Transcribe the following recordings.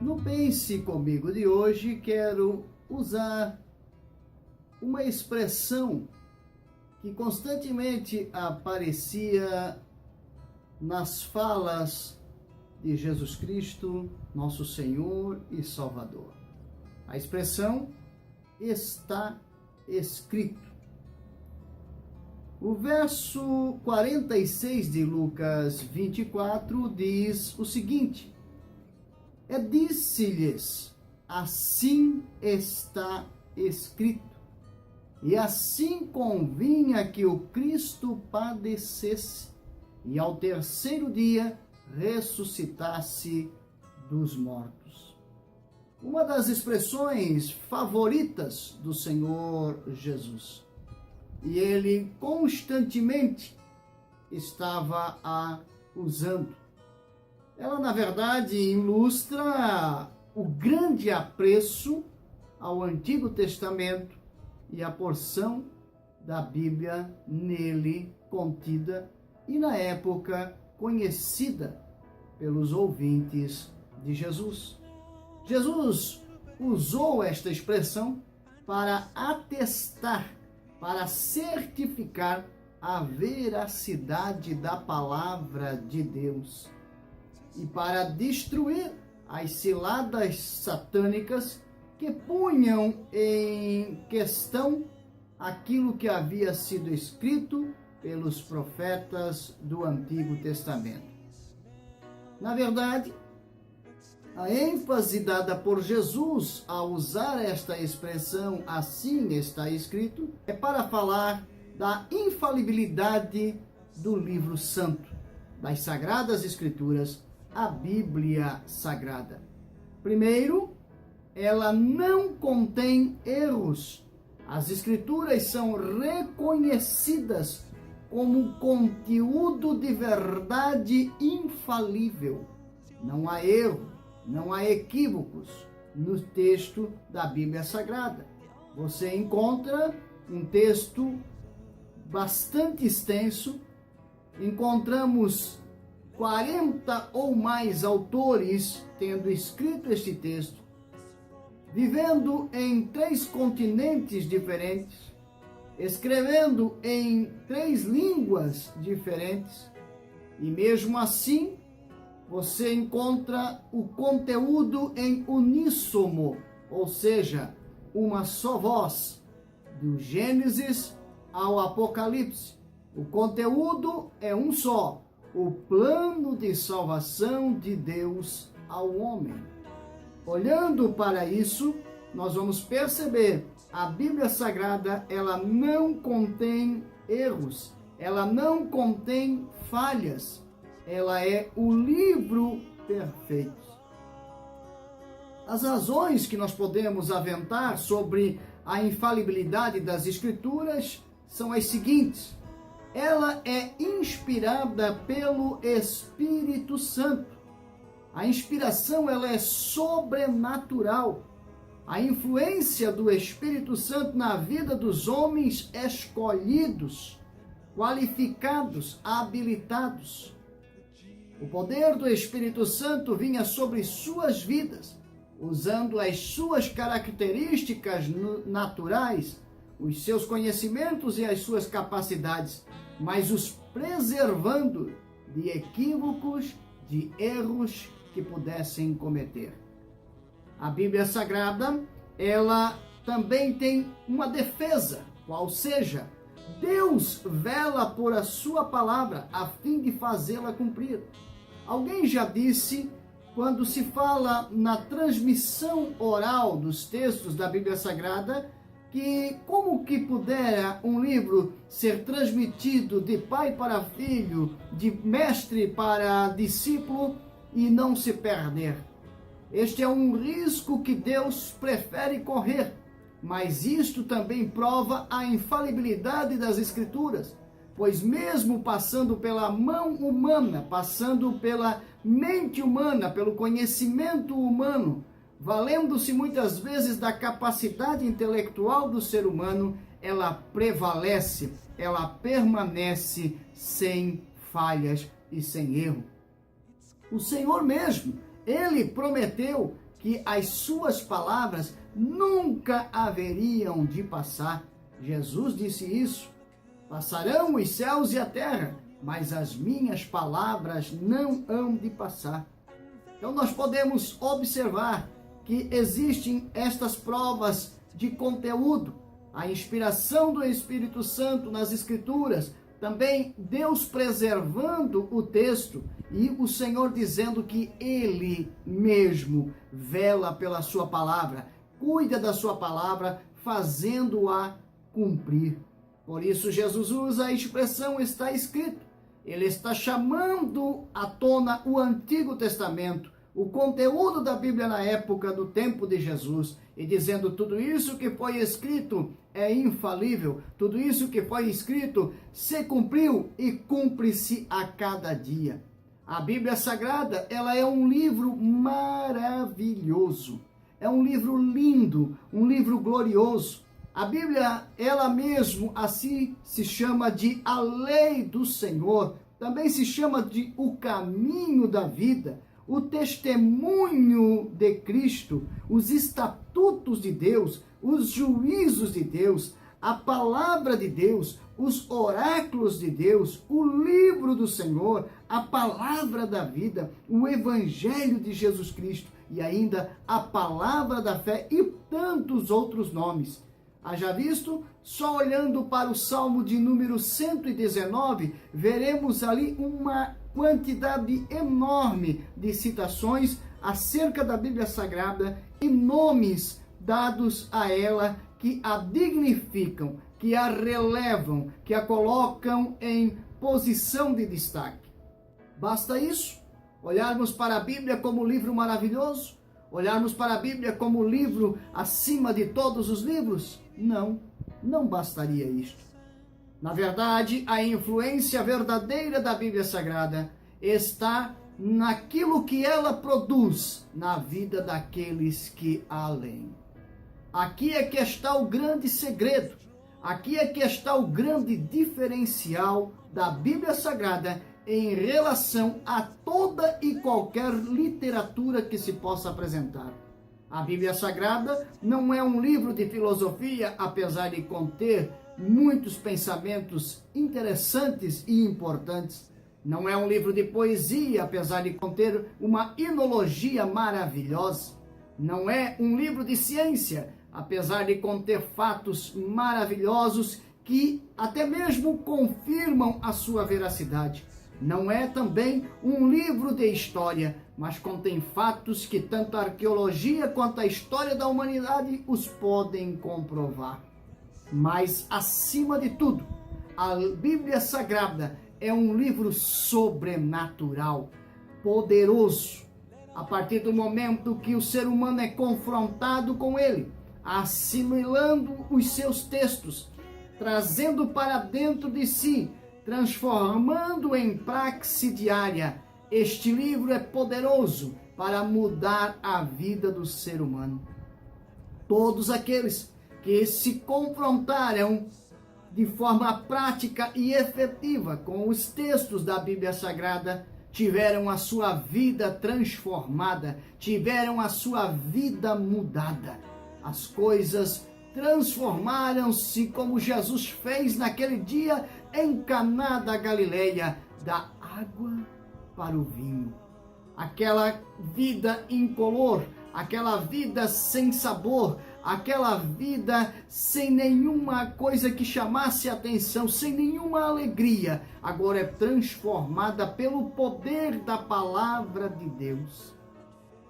No Pense Comigo de hoje, quero usar uma expressão que constantemente aparecia nas falas de Jesus Cristo, nosso Senhor e Salvador. A expressão está escrito. O verso 46 de Lucas 24 diz o seguinte: disse-lhes, assim está escrito, e assim convinha que o Cristo padecesse, e ao terceiro dia ressuscitasse dos mortos. Uma das expressões favoritas do Senhor Jesus. E ele constantemente estava a usando. Ela, na verdade, ilustra o grande apreço ao Antigo Testamento e a porção da Bíblia nele contida e, na época, conhecida pelos ouvintes de Jesus. Jesus usou esta expressão para atestar, para certificar a veracidade da palavra de Deus e para destruir as ciladas satânicas que punham em questão aquilo que havia sido escrito pelos profetas do Antigo Testamento. Na verdade, a ênfase dada por Jesus ao usar esta expressão assim está escrito é para falar da infalibilidade do livro santo, das Sagradas Escrituras, a Bíblia Sagrada. Primeiro, ela não contém erros. As Escrituras são reconhecidas como conteúdo de verdade infalível. Não há erro, não há equívocos no texto da Bíblia Sagrada. Você encontra um texto bastante extenso, encontramos 40 ou mais autores tendo escrito este texto, vivendo em 3 continentes diferentes, escrevendo em 3 línguas diferentes, e mesmo assim você encontra o conteúdo em uníssono, ou seja, uma só voz, do Gênesis ao Apocalipse. O conteúdo é um só, o plano de salvação de Deus ao homem. Olhando para isso, nós vamos perceber a Bíblia Sagrada, ela não contém erros, ela não contém falhas, ela é o livro perfeito. As razões que nós podemos aventar sobre a infalibilidade das Escrituras são as seguintes: ela é inspirada pelo Espírito Santo. A inspiração, ela é sobrenatural. A influência do Espírito Santo na vida dos homens escolhidos, qualificados, habilitados. O poder do Espírito Santo vinha sobre suas vidas, usando as suas características naturais, os seus conhecimentos e as suas capacidades, mas os preservando de equívocos, de erros que pudessem cometer. A Bíblia Sagrada, ela também tem uma defesa, qual seja, Deus vela por a sua palavra a fim de fazê-la cumprir. Alguém já disse, quando se fala na transmissão oral dos textos da Bíblia Sagrada, que como que pudera um livro ser transmitido de pai para filho, de mestre para discípulo e não se perder? Este é um risco que Deus prefere correr, mas isto também prova a infalibilidade das Escrituras, pois mesmo passando pela mão humana, passando pela mente humana, pelo conhecimento humano, valendo-se muitas vezes da capacidade intelectual do ser humano, ela prevalece, ela permanece sem falhas e sem erro. O Senhor mesmo, Ele prometeu que as suas palavras nunca haveriam de passar. Jesus disse isso: passarão os céus e a terra, mas as minhas palavras não hão de passar. Então nós podemos observar que existem estas provas de conteúdo, a inspiração do Espírito Santo nas Escrituras, também Deus preservando o texto e o Senhor dizendo que Ele mesmo vela pela sua palavra, cuida da sua palavra, fazendo-a cumprir. Por isso Jesus usa a expressão está escrito. Ele está chamando à tona o Antigo Testamento, o conteúdo da Bíblia na época do tempo de Jesus, e dizendo tudo isso que foi escrito é infalível, tudo isso que foi escrito se cumpriu e cumpre-se a cada dia. A Bíblia Sagrada, ela é um livro maravilhoso, é um livro lindo, um livro glorioso. A Bíblia, ela mesmo assim se chama de a lei do Senhor, também se chama de o caminho da vida, o testemunho de Cristo, os estatutos de Deus, os juízos de Deus, a palavra de Deus, os oráculos de Deus, o livro do Senhor, a palavra da vida, o evangelho de Jesus Cristo e ainda a palavra da fé e tantos outros nomes. Haja visto, só olhando para o Salmo de número 119, veremos ali uma quantidade enorme de citações acerca da Bíblia Sagrada e nomes dados a ela que a dignificam, que a relevam, que a colocam em posição de destaque. Basta isso? Olharmos para a Bíblia como livro maravilhoso? Olharmos para a Bíblia como livro acima de todos os livros? Não, não bastaria isto. Na verdade, a influência verdadeira da Bíblia Sagrada está naquilo que ela produz na vida daqueles que a leem. Aqui é que está o grande segredo, aqui é que está o grande diferencial da Bíblia Sagrada em relação a toda e qualquer literatura que se possa apresentar. A Bíblia Sagrada não é um livro de filosofia, apesar de conter muitos pensamentos interessantes e importantes. Não é um livro de poesia, apesar de conter uma enologia maravilhosa. Não é um livro de ciência, apesar de conter fatos maravilhosos que até mesmo confirmam a sua veracidade. Não é também um livro de história, mas contém fatos que tanto a arqueologia quanto a história da humanidade os podem comprovar. Mas, acima de tudo, a Bíblia Sagrada é um livro sobrenatural, poderoso, a partir do momento que o ser humano é confrontado com ele, assimilando os seus textos, trazendo para dentro de si, transformando em praxe diária. Este livro é poderoso para mudar a vida do ser humano. Todos aqueles que se confrontaram de forma prática e efetiva com os textos da Bíblia Sagrada tiveram a sua vida transformada, tiveram a sua vida mudada. As coisas transformaram-se como Jesus fez naquele dia em Caná da Galileia, da água para o vinho. Aquela vida incolor, aquela vida sem sabor, aquela vida sem nenhuma coisa que chamasse atenção, sem nenhuma alegria, agora é transformada pelo poder da palavra de Deus.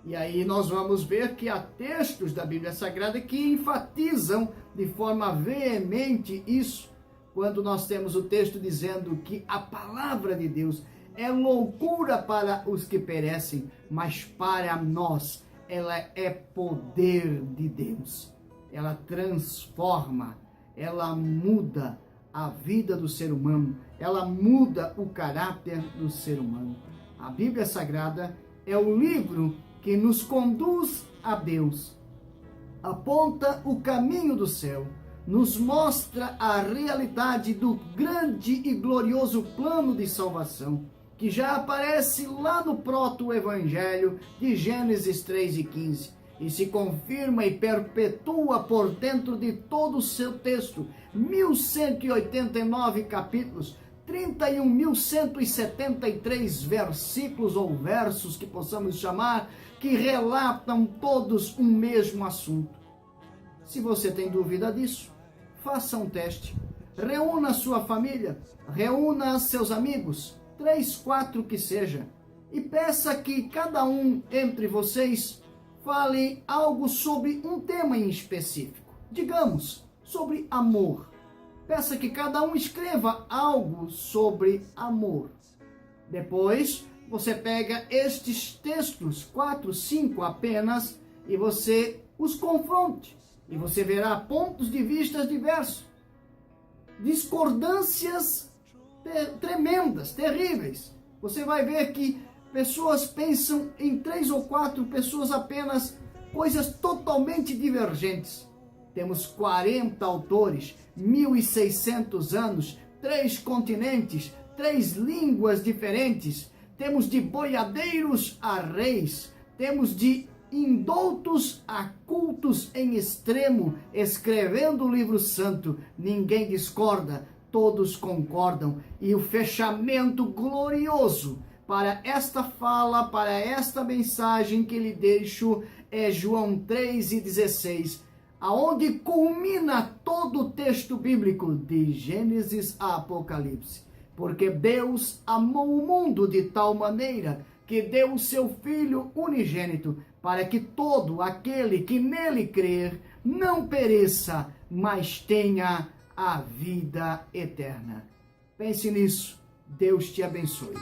E aí nós vamos ver que há textos da Bíblia Sagrada que enfatizam de forma veemente isso, quando nós temos o texto dizendo que a palavra de Deus é loucura para os que perecem, mas para nós ela é poder de Deus. Ela transforma, ela muda a vida do ser humano, ela muda o caráter do ser humano. A Bíblia Sagrada é o livro que nos conduz a Deus, aponta o caminho do céu, nos mostra a realidade do grande e glorioso plano de salvação, que já aparece lá no proto-evangelho de Gênesis 3 e 15. e se confirma e perpetua por dentro de todo o seu texto. 1189 capítulos, 31.173 versículos ou versos que possamos chamar, que relatam todos um mesmo assunto. Se você tem dúvida disso, faça um teste. Reúna sua família, reúna seus amigos, 3, 4 que seja, e peça que cada um entre vocês fale algo sobre um tema em específico. Digamos, sobre amor. Peça que cada um escreva algo sobre amor. Depois, você pega estes textos, 4, 5 apenas, e você os confronte. E você verá pontos de vista diversos. Discordâncias tremendas, terríveis. Você vai ver que pessoas pensam em 3 ou 4 pessoas apenas coisas totalmente divergentes. Temos 40 autores, 1.600 anos, 3 continentes, 3 línguas diferentes. Temos de boiadeiros a reis, temos de indoutos a cultos em extremo, escrevendo o livro santo. Ninguém discorda, todos concordam. E o fechamento glorioso para esta fala, para esta mensagem que lhe deixo, é João 3,16, aonde culmina todo o texto bíblico, de Gênesis a Apocalipse. Porque Deus amou o mundo de tal maneira que deu o seu Filho unigênito, para que todo aquele que nele crer não pereça, mas tenha a vida eterna. Pense nisso. Deus te abençoe.